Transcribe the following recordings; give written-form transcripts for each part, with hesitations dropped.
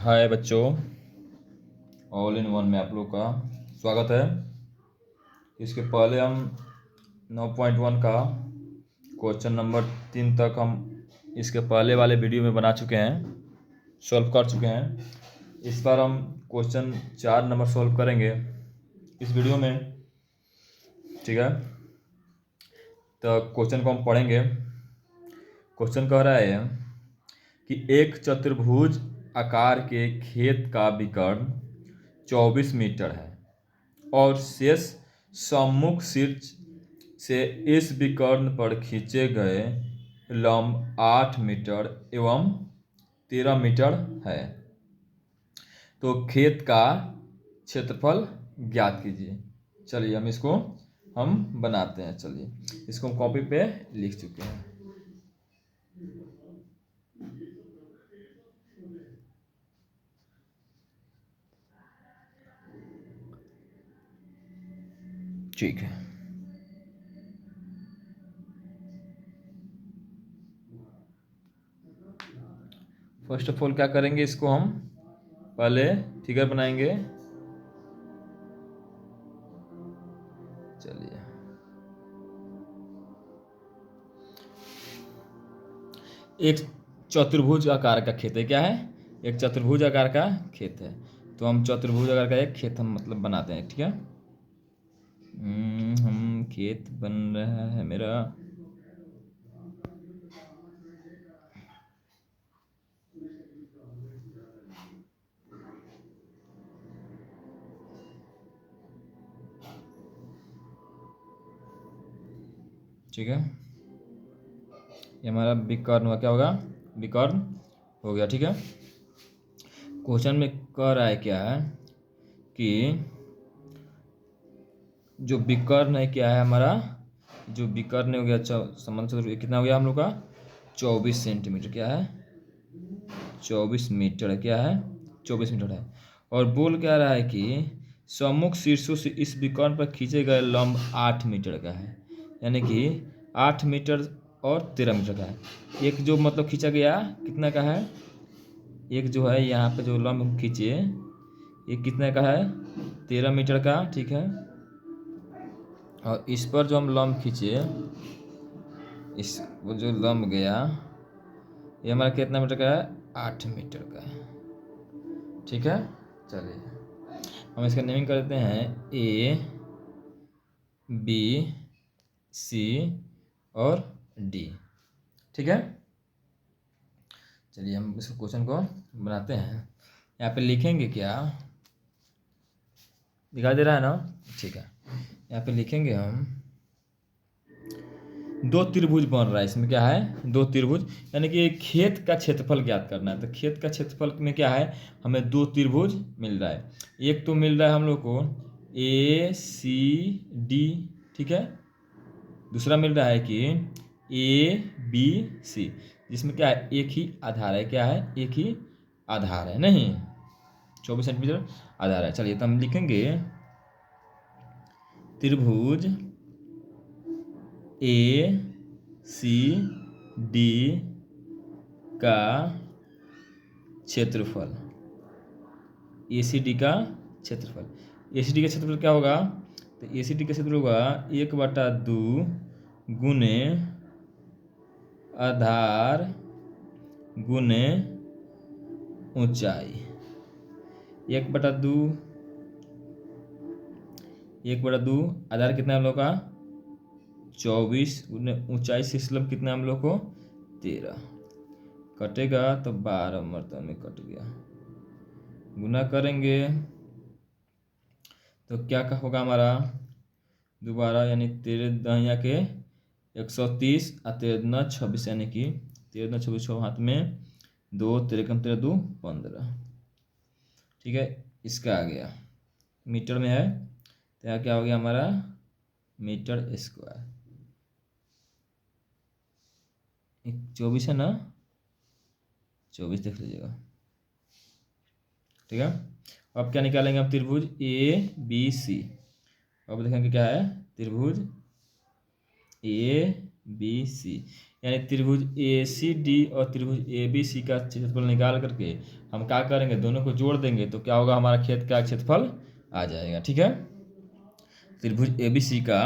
हाय बच्चों, all in one में आप लोग का स्वागत है। इसके पहले हम 9.1 का क्वेश्चन नंबर 3 तक हम इसके पहले वाले वीडियो में बना चुके हैं, सॉल्व कर चुके हैं। इस बार हम क्वेश्चन 4 नंबर सॉल्व करेंगे इस वीडियो में, ठीक है। तो क्वेश्चन को हम पढ़ेंगे। क्वेश्चन कह रहा है कि एक चतुर्भुज आकार के खेत का विकर्ण 24 मीटर है और शेष सम्मुख शीर्ष से इस विकर्ण पर खींचे गए लंब 8 मीटर एवं 13 मीटर है। तो खेत का क्षेत्रफल ज्ञात कीजिए। चलिए हम बनाते हैं। चलिए इसको हम कॉपी पे लिख चुके हैं। ठीक है, फर्स्ट ऑफ ऑल क्या करेंगे, इसको हम पहले फिगर बनाएंगे। चलिए एक चतुर्भुज आकार का खेत है। क्या है? एक चतुर्भुज आकार का खेत है। तो हम चतुर्भुज आकार का एक खेत हम मतलब बनाते हैं, ठीक है। हम खेत बन रहा है मेरा। ठीक है, ये हमारा विकर्ण हुआ। क्या होगा? विकर्ण हो गया, ठीक है। क्वेश्चन में कह रहा है क्या है कि जो विकर्ण है क्या है हमारा, जो विकर्ण हो गया संबंध सूत्र कितना हो गया हम लोग का? 24 सेंटीमीटर। क्या है? 24 मीटर है। क्या है? 24 मीटर है। और बोल क्या रहा है कि सम्मुख शीर्षों से इस विकर्ण पर खींचे गए लंब 8 मीटर का है, यानी कि 8 मीटर और 13 मीटर का है। एक जो मतलब खींचा गया कितना का है? एक जो है यहाँ पे जो लंब खींचे ये कितने का है? 13 मीटर का, ठीक है। और इस पर जो हम लंब खींचे, इस वो जो लंब गया ये हमारा कितना मीटर का है? 8 मीटर का है, ठीक है। चलिए हम इसका नेमिंग कर देते हैं ए, बी, सी और डी, ठीक है। चलिए हम इस क्वेश्चन को बनाते हैं। यहाँ पे लिखेंगे क्या, दिखाई दे रहा है ना? ठीक है, यहाँ पे लिखेंगे हम दो त्रिभुज बन रहा है। इसमें क्या है? दो त्रिभुज, यानी कि खेत का क्षेत्रफल ज्ञात करना है। तो खेत का क्षेत्रफल में क्या है? हमें दो त्रिभुज मिल रहा है। एक तो मिल रहा है हम लोग को ए सी डी, ठीक है। दूसरा मिल रहा है कि ए बी सी, जिसमें क्या है? एक ही आधार है। क्या है? एक ही आधार है, नहीं 24 सेंटीमीटर आधार है। चलिए तो हम लिखेंगे त्रिभुज ए सी डी का क्षेत्रफल, ए सी डी का क्षेत्रफल। ए सी डी का क्षेत्रफल क्या होगा? तो ए सी डी का क्षेत्रफल होगा 1/2 गुने आधार गुने ऊंचाई। 1/2, 1/2 आधार कितना है हम लोग का? 24 गुने ऊंचाई से इसलिए कितना है हम लोग को? 13। कटेगा तो 12 मरतबा में कट गया। गुना करेंगे तो क्या होगा हमारा? दोबारा, यानी 13 दहिया के 130 और 13 26, यानी कि 13 26 हाथ में 2, 13 कम 13 2 15, ठीक है। इसका आ गया मीटर में है, तो यहाँ क्या हो गया हमारा? Metre square. 24 है ना? 24 देख लीजिएगा, ठीक है। अब क्या निकालेंगे हम? त्रिभुज ए बी सी। अब देखेंगे क्या है? त्रिभुज ए बी सी, यानी त्रिभुज ACD और त्रिभुज ABC का क्षेत्रफल निकाल करके हम क्या करेंगे, दोनों को जोड़ देंगे तो क्या होगा, हमारा खेत का क्षेत्रफल आ जाएगा। ठीक है, त्रिभुज ABC का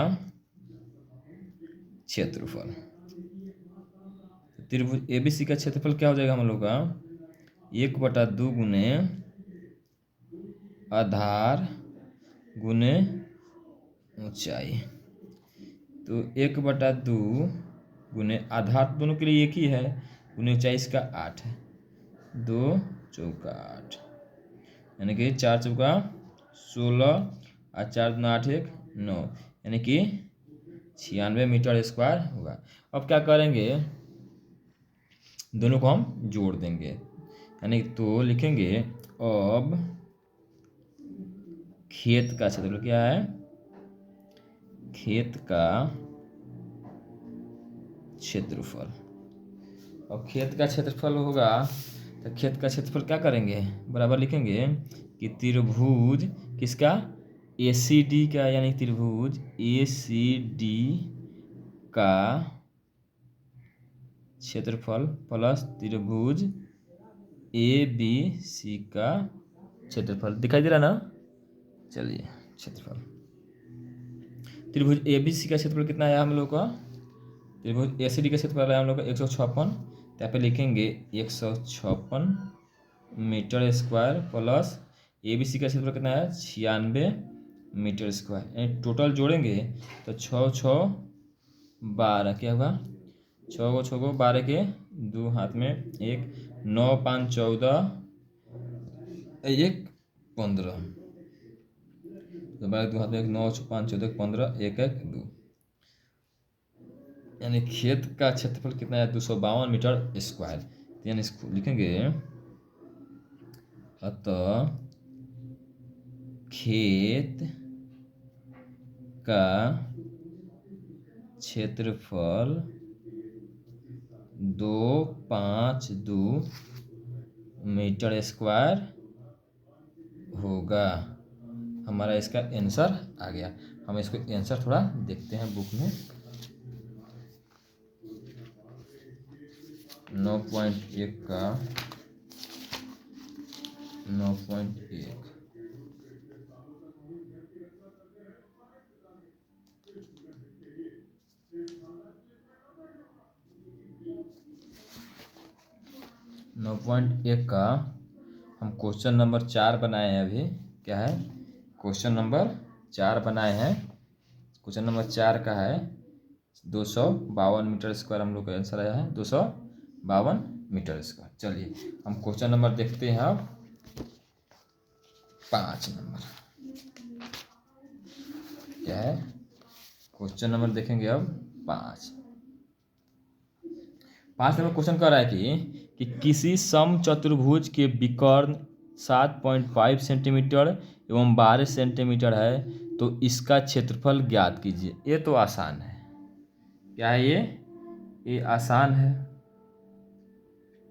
क्षेत्रफल, त्रिभुज ABC का क्षेत्रफल क्या हो जाएगा हम लोग का, 1/2 गुने आधार गुने ऊंचाई। तो 1/2 गुने आधार दोनों के लिए एक ही है, गुने ऊंचाई इसका 8 है, 2 चौका 8, यानी कि 4 चौका 16 और 4 दूना 8 1 9, यानी कि 96 मीटर स्क्वायर होगा। अब क्या करेंगे, दोनों को हम जोड़ देंगे, यानी तो लिखेंगे अब खेत का क्षेत्रफल क्या है, खेत का क्षेत्रफल। और खेत का क्षेत्रफल होगा तो खेत का क्षेत्रफल क्या करेंगे, बराबर लिखेंगे कि त्रिभुज किसका, ACD का, यानी त्रिभुज ACD का क्षेत्रफल प्लस त्रिभुज ABC का क्षेत्रफल। दिखाई दे रहा ना, चलिए क्षेत्रफल त्रिभुज ABC का क्षेत्रफल कितना आया हम लोग का, त्रिभुज ACD का क्षेत्रफल आया हम लोग का 156, तो यहाँ पे लिखेंगे 156 मीटर स्क्वायर प्लस ABC का क्षेत्रफल कितना है, 96 मीटर स्क्वायर, यानी टोटल जोड़ेंगे तो 6 6 12, क्या होगा, 6 को 12 के 2 हाथ में 1, 9 5 14 1 15, तो 12 2 हाथ में 9 5 14 15 1 1 2, यानी खेत का क्षेत्रफल कितना है, 252 मीटर स्क्वायर। यानी इसको लिखेंगे अतः खेत का क्षेत्रफल 252 मीटर स्क्वायर होगा। हमारा इसका आंसर आ गया। हम इसको आंसर थोड़ा देखते हैं बुक में। 9.1 का 9.1 9.1 का हम क्वेश्चन नंबर 4 बनाए हैं। अभी क्या है, क्वेश्चन नंबर 4 बनाए हैं। क्वेश्चन नंबर 4 का है 252 मीटर स्क्वायर हम लोग का आंसर आया है, 252 मीटर स्क्वायर। चलिए हम क्वेश्चन नंबर देखते हैं अब 5 नंबर क्या है, क्वेश्चन नंबर देखेंगे अब 5 नंबर क्वेश्चन कह रहा है कि किसी सम चतुर्भुज के विकर्ण 7.5 सेंटीमीटर एवं 12 सेंटीमीटर है तो इसका क्षेत्रफल ज्ञात कीजिए। ये तो आसान है। क्या है ये आसान है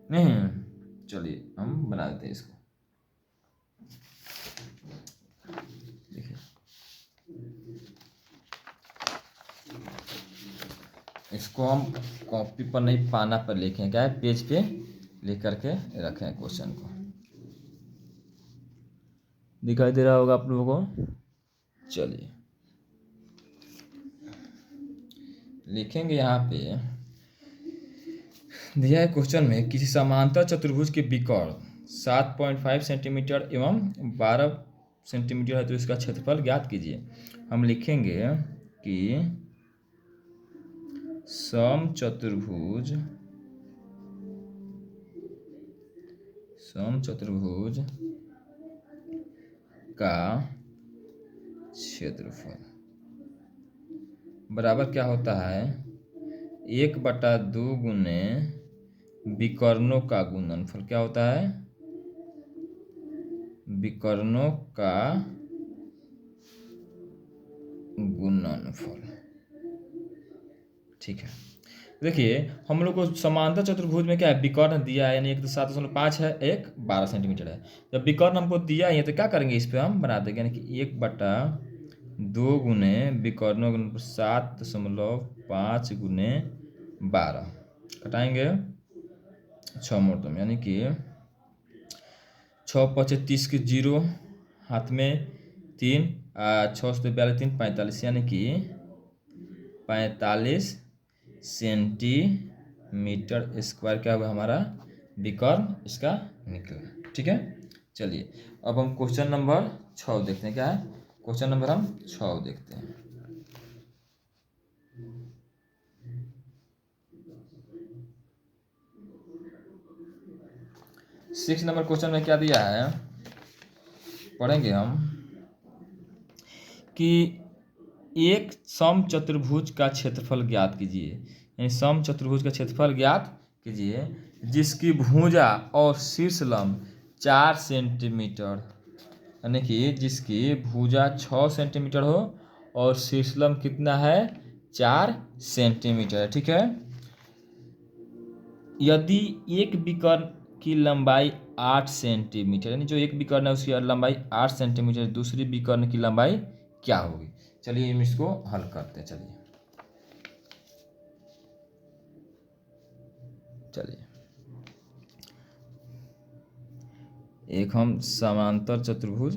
नहीं, चलिए हम बना देते हैं इसको। देखिए इसको हम कॉपी पर नहीं पाना पर लिखें, क्या है पेज पे लिख करके रखें। क्वेश्चन को दिखाई दे रहा होगा आप लोगों को। चलिए लिखेंगे, यहाँ पे दिया है क्वेश्चन में किसी समांतर चतुर्भुज के विकर्ण 7.5 सेंटीमीटर एवं 12 सेंटीमीटर है तो इसका क्षेत्रफल ज्ञात कीजिए। हम लिखेंगे कि सम चतुर्भुज का क्षेत्रफल बराबर क्या होता है, 1/2 गुने विकर्णों का गुणनफल। क्या होता है, विकर्णों का गुणनफल। ठीक है, देखिए हम लोग को समांतर चतुर्भुज में क्या है, विकर्ण दिया है, यानी एक तो 7.5 है, एक 12 सेंटीमीटर है। जब विकर्ण हमको दिया है तो क्या करेंगे, इस पे हम बना देंगे, यानी कि 1/2 गुने विकर्णों 7.5 गुने 12, घटाएंगे 6 मोड़ यानी कि 6 पचे 30 की 0, हाथ में 3, 6 से 42 3 45 यानी कि 45 सेंटीमीटर स्क्वायर क्या हुआ हमारा विकर्ण इसका निकला। ठीक है, चलिए अब हम क्वेश्चन नंबर 6 देखते हैं। क्या है क्वेश्चन नंबर हम 6 देखते हैं। सिक्स नंबर क्वेश्चन में क्या दिया है, पढ़ेंगे हम कि एक समचतुर्भुज का क्षेत्रफल ज्ञात कीजिए। यानी समचतुर्भुज का क्षेत्रफल ज्ञात कीजिए जिसकी भुजा और शीर्ष लंब 4 सेंटीमीटर, यानी कि जिसकी भुजा 6 सेंटीमीटर हो और शीर्ष लंब कितना है 4 सेंटीमीटर। ठीक है, यदि एक विकर्ण की लंबाई 8 सेंटीमीटर, यानी जो एक विकर्ण है उसकी लंबाई 8 सेंटीमीटर, दूसरी विकर्ण की लंबाई क्या होगी। चलिए हम इसको हल करते हैं। चलिए एक हम समांतर चतुर्भुज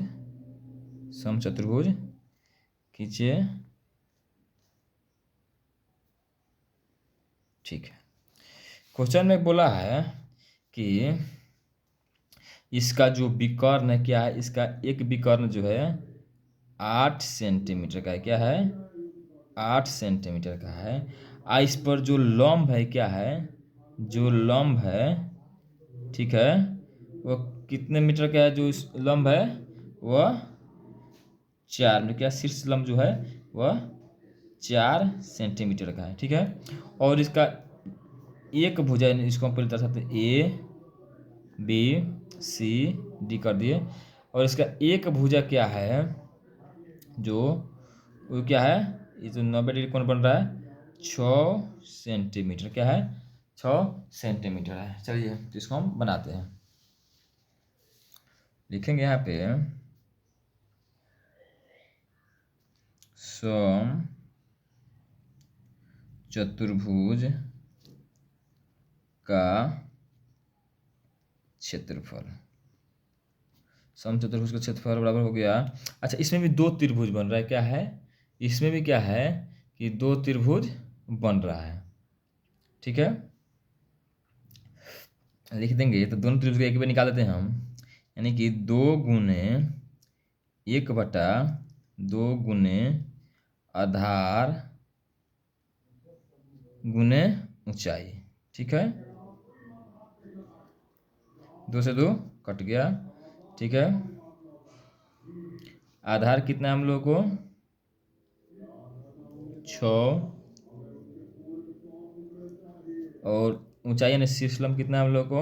समचतुर्भुज खींचिए। ठीक है, क्वेश्चन में बोला है कि इसका जो विकर्ण है क्या है, इसका एक विकर्ण जो है 8 सेंटीमीटर का है। क्या है 8 सेंटीमीटर का है। इस पर जो लंब है क्या है, जो लंब है ठीक है वो कितने मीटर का है, जो लंब है वह 4 मीटर का, शीर्ष लंब जो है वह 4 सेंटीमीटर का है। ठीक है, और इसका एक भुजा, इसको हम पहले बता सकते हैं A B C D कर दिए, और इसका एक भुजा क्या है जो वो क्या है, ये जो 90 डिग्री कोण बन रहा है 6 सेंटीमीटर। क्या है 6 सेंटीमीटर है। चलिए तो इसको हम बनाते हैं, लिखेंगे यहाँ पे सम चतुर्भुज का क्षेत्रफल। समचतुर्भुज का क्षेत्रफल बराबर हो गया। अच्छा, इसमें भी 2 त्रिभुज बन रहा है। क्या है इसमें भी क्या है कि 2 त्रिभुज बन रहा है। ठीक है, लिख देंगे तो दोनों त्रिभुज को एक बार निकाल देते हैं हम, यानी कि 2 गुने 1 बटा 2 गुने आधार गुने ऊंचाई। ठीक है, 2 से 2 कट गया। ठीक है, आधार कितना है हम लोग को 6, और ऊंचाई यानी शीर्ष लंब कितना है हम लोग को,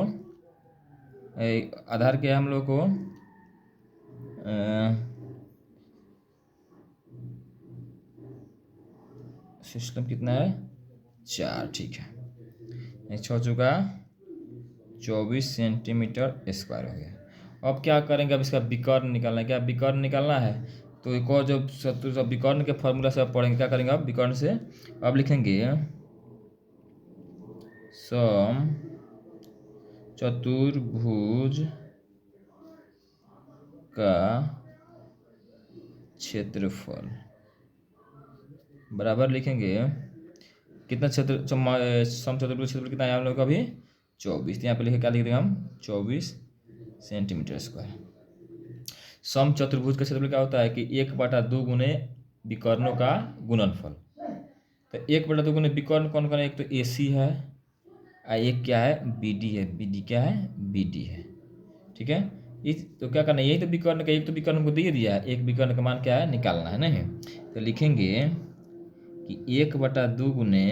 आधार क्या है हम लोग को शीर्ष लंब कितना है 4। ठीक है, 6 चौका 24 सेंटीमीटर स्क्वायर हो गया। अब क्या करेंगे, अब इसका विकर्ण निकालना है। क्या विकर्ण निकालना है तो एक और जो विकर्ण के फॉर्मूला से अब पढ़ेंगे। क्या करेंगे अब विकर्ण से, अब लिखेंगे सम चतुर्भुज का क्षेत्रफल बराबर लिखेंगे कितना क्षेत्र सम चतुर्भुज क्षेत्रफल कितना है हम लोग का अभी 24। यहाँ पे लिखे क्या लिख देंगे हम 24 सेंटीमीटर स्क्वायर। सम चतुर्भुज का क्षेत्रफल क्या होता है कि 1/2 गुने विकर्णों का गुणनफल। तो 1/2 गुने विकर्ण कौन कौन है, एक तो AC है, एक क्या है BD है, BD क्या है BD है। ठीक है, इस तो क्या करना है, यही तो विकर्ण का, एक तो विकर्ण को दे दिया है, एक विकर्ण का मान क्या है निकालना है नहीं। तो लिखेंगे कि 1/2 गुने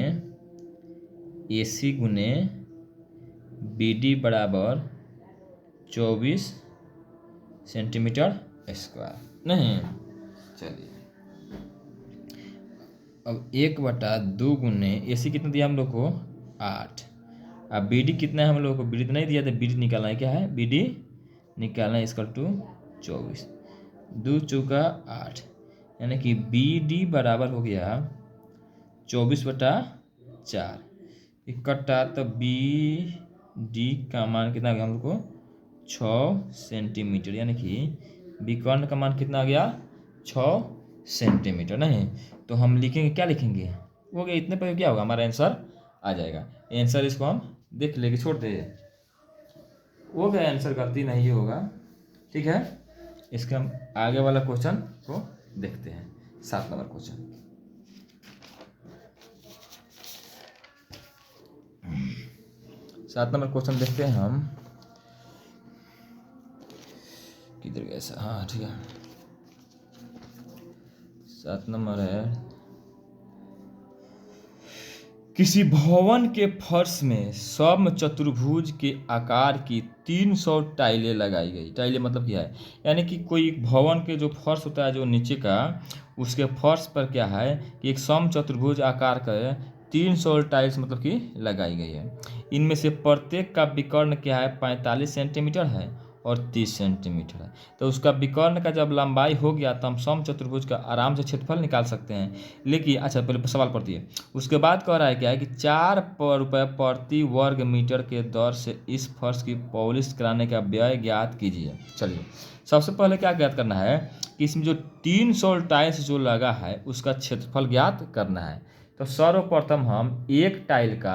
AC गुने BD बराबर 24 सेंटीमीटर स्क्वायर नहीं। चलिए अब 1/2 गुने AC कितना दिया हम लोग को 8, अब BD कितना है हम लोग को, BD तो नहीं दिया था, BD निकालना है। क्या है BD निकालना है इसका 24, 2 चौका 8, यानी कि BD बराबर हो गया 24/4। इकट्ठा, तो बी डी का मान कितना आ गया हम लोग को 6 सेंटीमीटर, यानी कि विकर्ण का मान कितना आ गया 6 सेंटीमीटर। नहीं तो हम लिखेंगे, क्या लिखेंगे, हो गया इतने पर क्या होगा हमारा आंसर आ जाएगा। आंसर इसको हम देख लेके छोड़ दे, हो गया आंसर, गलती नहीं होगा। ठीक है, इसके हम आगे वाला क्वेश्चन को देखते हैं, 7 नंबर क्वेश्चन। 7 नंबर क्वेश्चन देखते हैं हम, किधर गया ऐसा, हाँ ठीक है, 7 नंबर है, किसी भवन के फर्श में सम चतुर्भुज के आकार की 300 टाइलें लगाई गई। टाइलें मतलब क्या है, यानी कि कोई भवन के जो फर्श होता है जो नीचे का, उसके फर्श पर क्या है कि एक सम चतुर्भुज आकार का 300 टाइल्स मतलब कि लगाई गई है। इनमें से प्रत्येक का विकर्ण क्या है 45 सेंटीमीटर है और 30 सेंटीमीटर है। तो उसका विकर्ण का जब लंबाई हो गया तो हम सम चतुर्भुज का आराम से क्षेत्रफल निकाल सकते हैं। लेकिन अच्छा पहले सवाल पढ़ती है, उसके बाद कह रहा है क्या है कि 4 रुपये प्रति वर्ग मीटर के दर से इस फर्श की पॉलिश कराने का व्यय ज्ञात कीजिए। चलिए सबसे पहले क्या ज्ञात करना है कि इसमें जो 300 टाइल्स जो लगा है उसका क्षेत्रफल ज्ञात करना है। तो सर्वप्रथम हम एक टाइल का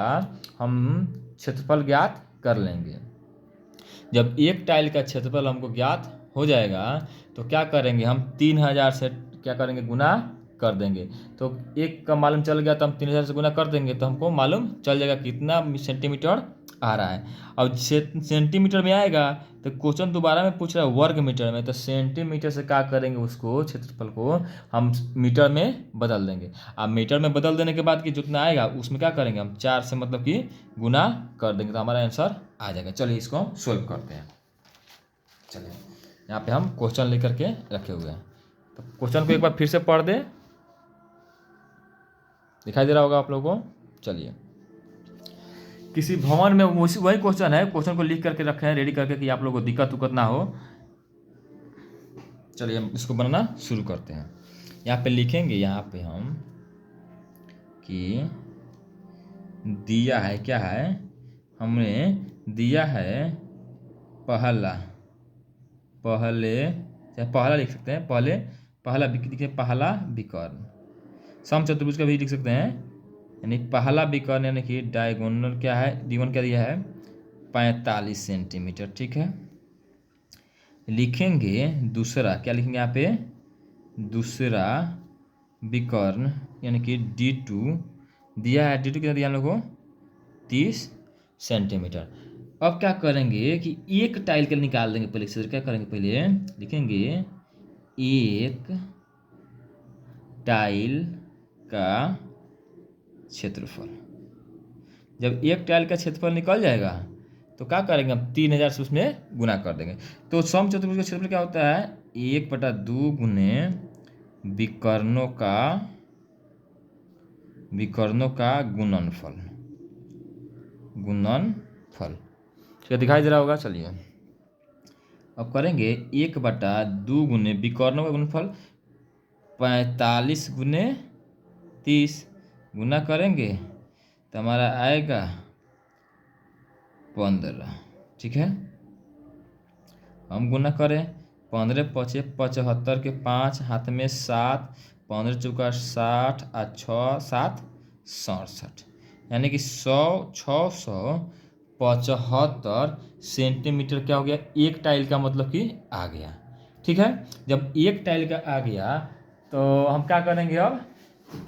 हम क्षेत्रफल ज्ञात कर लेंगे। जब एक टाइल का क्षेत्रफल हमको ज्ञात हो जाएगा तो क्या करेंगे, हम 3000 से क्या करेंगे गुना कर देंगे। तो एक का मालूम चल गया तो हम 3000 से गुना कर देंगे तो हमको मालूम चल जाएगा कितना सेंटीमीटर आ रहा है। अब सेंटीमीटर में आएगा तो क्वेश्चन दोबारा में पूछ रहा है वर्ग मीटर में, तो सेंटीमीटर से क्या करेंगे उसको क्षेत्रफल को हम मीटर में बदल देंगे। अब मीटर में बदल देने के बाद कि जितना आएगा उसमें क्या करेंगे हम 4 से मतलब कि गुना कर देंगे तो हमारा आंसर आ जाएगा। चलिए इसको हम सोल्व करते हैं। चलिए यहाँ पे हम क्वेश्चन लेकर के रखे हुए हैं, तो क्वेश्चन को एक बार फिर से पढ़ दे, दिखाई दे रहा होगा आप लोगों को। चलिए किसी भवन में, वही क्वेश्चन है, क्वेश्चन को लिख करके रखे हैं रेडी करके कि आप लोगों को दिक्कत उक्कत ना हो। चलिए हम इसको बनाना शुरू करते हैं। यहाँ पे लिखेंगे, यहाँ पे हम कि दिया है, क्या है, हमने दिया है पहला, पहला लिख सकते हैं, पहला लिखे पहला विकर्ण। सम चतुर्भुज का भी लिख सकते हैं, यानी पहला विकर्ण यानी कि डायगोनल क्या है, D1 क्या दिया है 45 सेंटीमीटर। ठीक है, लिखेंगे दूसरा, क्या लिखेंगे यहाँ पे, दूसरा विकर्ण यानी कि D2 दिया है, D2 कितना दिया हम लोग को 30 सेंटीमीटर। अब क्या करेंगे कि एक टाइल के निकाल देंगे पहले से, क्या करेंगे पहले लिखेंगे एक टाइल का क्षेत्रफल। जब एक टाइल का क्षेत्रफल निकल जाएगा तो क्या करेंगे हम 3000 से उसमें गुना कर देंगे। तो सम चतुर्भुज का क्षेत्रफल क्या होता है 1/2 गुने विकर्णों का गुणनफल। क्या दिखाई दे रहा होगा। चलिए अब करेंगे 1/2 गुने विकर्णों का गुणनफल 45 गुने 30 गुना करेंगे तो हमारा आएगा 15। ठीक है, हम गुना करें 15 पचे 75 के 5 हाथ में 7, 15 चौका 60 और 6 7 67, यानी कि 675 सेंटीमीटर क्या हो गया एक टाइल का मतलब कि आ गया। ठीक है, जब एक टाइल का आ गया तो हम क्या करेंगे, अब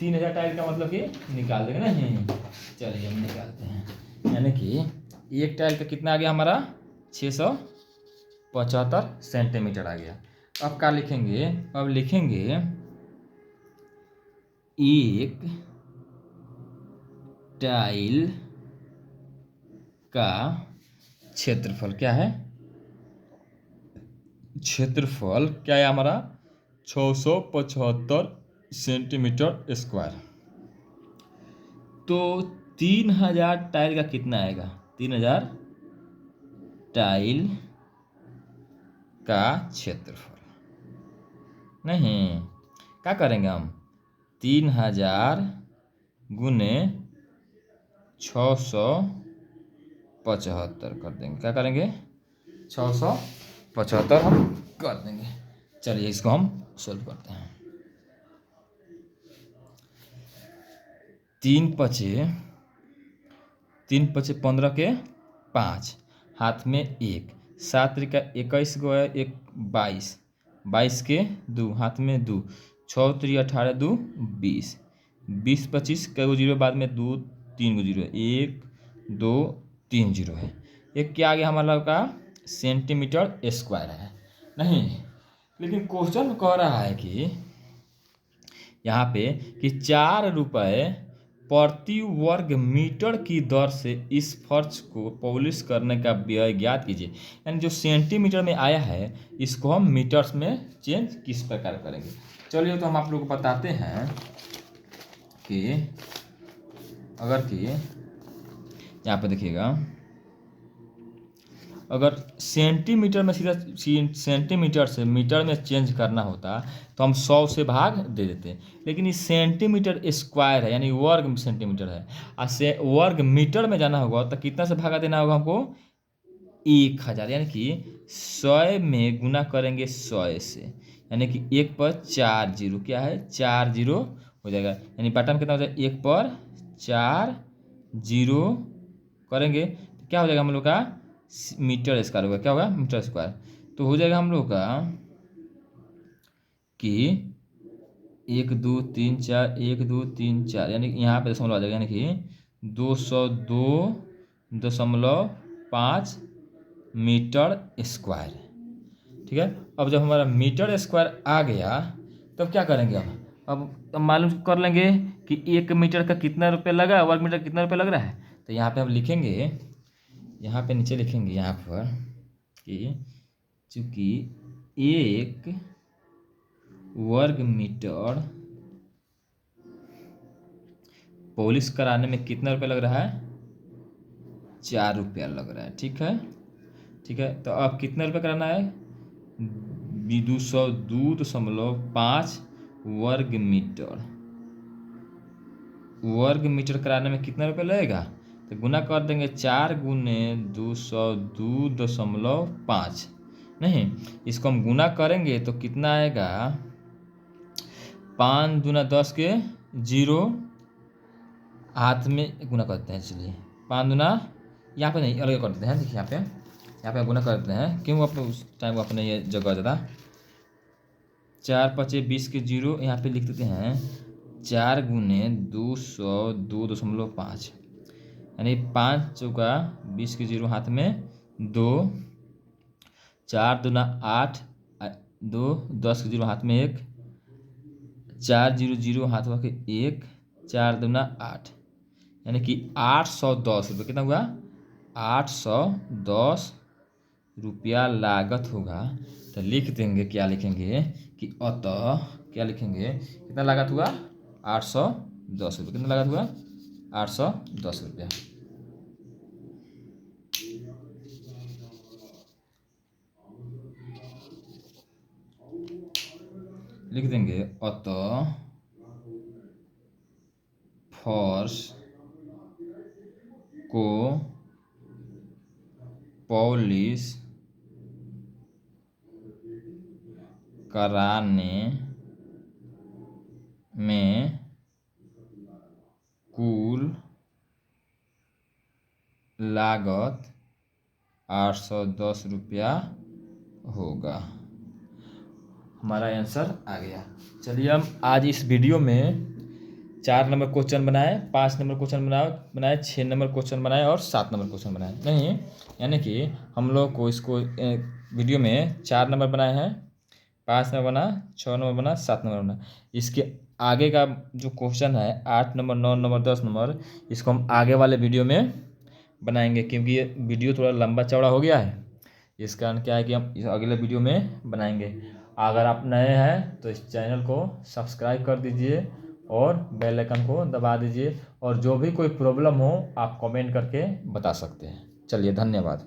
3000 टाइल का मतलब कि निकाल देंगे नहीं। चलिए हम निकालते हैं, यानी कि एक टाइल का कितना आ गया हमारा 675 सेंटीमीटर आ गया। अब क्या लिखेंगे, अब लिखेंगे एक टाइल का क्षेत्रफल, क्या है क्षेत्रफल क्या है हमारा 675 सेंटीमीटर स्क्वायर। तो 3000 टाइल का कितना आएगा, 3000 टाइल का क्षेत्रफल। नहीं क्या करेंगे हम 3000 गुने 675 कर देंगे। क्या करेंगे? 675 हम कर देंगे। चलिए इसको हम सोल्व करते हैं। 3 पचे 15 के 5, हाथ में 1, 7 त्रिका 21 गो है, 1 22, 22 के 2, हाथ में 2, 6 3 18 2 20, 20 25 कई गो जीरो बाद में 2 3 गो जीरो है, 1 2 3 जीरो है। एक क्या आ गया हमारा का सेंटीमीटर स्क्वायर है नहीं। लेकिन क्वेश्चन कह रहा है कि यहाँ पे कि 4 रुपये प्रति वर्ग मीटर की दर से इस फर्श को पॉलिश करने का व्यय ज्ञात कीजिए। यानी जो सेंटीमीटर में आया है इसको हम मीटर्स में चेंज किस प्रकार करेंगे। चलिए तो हम आप लोगों को बताते हैं कि अगर कि यहाँ पे देखिएगा, अगर सेंटीमीटर में सीधा सेंटीमीटर से मीटर में चेंज करना होता तो हम 100 से भाग दे देते, लेकिन ये सेंटीमीटर स्क्वायर है यानी वर्ग सेंटीमीटर है, और से वर्ग मीटर में जाना होगा तो कितना से भागा देना होगा हमको? 1000, यानी कि 100 में गुना करेंगे 100 से, यानी कि 1 पर 4 जीरो, क्या है 4 जीरो हो जाएगा, यानी बटन कितना हो जाएगा? 1 पर 4 जीरो करेंगे तो क्या हो जाएगा हम लोग का? मीटर स्क्वायर होगा। क्या होगा? Metre square. तो हो जाएगा हम लोग का कि 1 2 3 4 1 2 3 4, यानी यहाँ पे दशमलव आ जाएगा, यानी कि 202.5 मीटर स्क्वायर। ठीक है। अब जब हमारा मीटर स्क्वायर आ गया तब क्या करेंगे हम? अब मालूम कर लेंगे कि 1 मीटर का कितना रुपये लगा, वर्ग मीटर कितना रुपये लग रहा है। तो यहाँ पे हम लिखेंगे, यहाँ पे नीचे लिखेंगे यहाँ पर कि चूँकि 1 वर्ग मीटर पॉलिश कराने में कितना रुपया लग रहा है? 4 रुपया लग रहा है। ठीक है, ठीक है। तो अब कितना रुपया कराना है? 202.5 वर्ग मीटर। वर्ग मीटर कराने में कितना रुपया लगेगा? तो गुना कर देंगे 4 गुने 202.5, नहीं इसको हम गुना करेंगे तो कितना आएगा? 5 दूना 10 के जीरो, हाथ में गुना करते हैं। चलिए 5 दूना, यहाँ पे नहीं अलग कर देते हैं। देखिए यहाँ पे गुना करते हैं, क्यों अपने उस टाइम अपने ये जगह ज़्यादा। 4 5 20 के जीरो, यहाँ पे लिख देते हैं 4 गुने 202.5, यानी 5 चौका 20 के जीरो, हाथ में 2, 4 दूना 8, 2 10 के जीरो, हाथ में 1, 4 जीरो जीरो, हाथ में 1, 4 दूना 8, यानी कि 810 रुपये। कितना हुआ? 810 रुपया लागत होगा। तो लिख देंगे, क्या लिखेंगे कि अतः, क्या लिखेंगे, कितना लागत हुआ? 810 रुपये। कितना लागत हुआ? 810 रुपया। लिख देंगे अतः फर्श को पॉलिश कराने में कुल लागत 810 रुपया होगा। हमारा आंसर आ गया। चलिए हम आज इस वीडियो में 4 नंबर क्वेश्चन बनाए, 5 नंबर क्वेश्चन बनाए, 6 नंबर क्वेश्चन बनाए और 7 नंबर क्वेश्चन बनाए। नहीं, यानी कि हम लोग को इसको वीडियो में 4 नंबर बनाए हैं, 5 नंबर बना, 6 नंबर बना, 7 नंबर बना। इसके आगे का जो क्वेश्चन है 8 नंबर 9 नंबर 10 नंबर, इसको हम आगे वाले वीडियो में बनाएंगे, क्योंकि ये वीडियो थोड़ा लंबा चौड़ा हो गया है। इस कारण क्या है कि हम इस अगले वीडियो में बनाएंगे। अगर आप नए हैं तो इस चैनल को सब्सक्राइब कर दीजिए और बेल आइकन को दबा दीजिए, और जो भी कोई प्रॉब्लम हो आप कमेंट करके बता सकते हैं। चलिए धन्यवाद।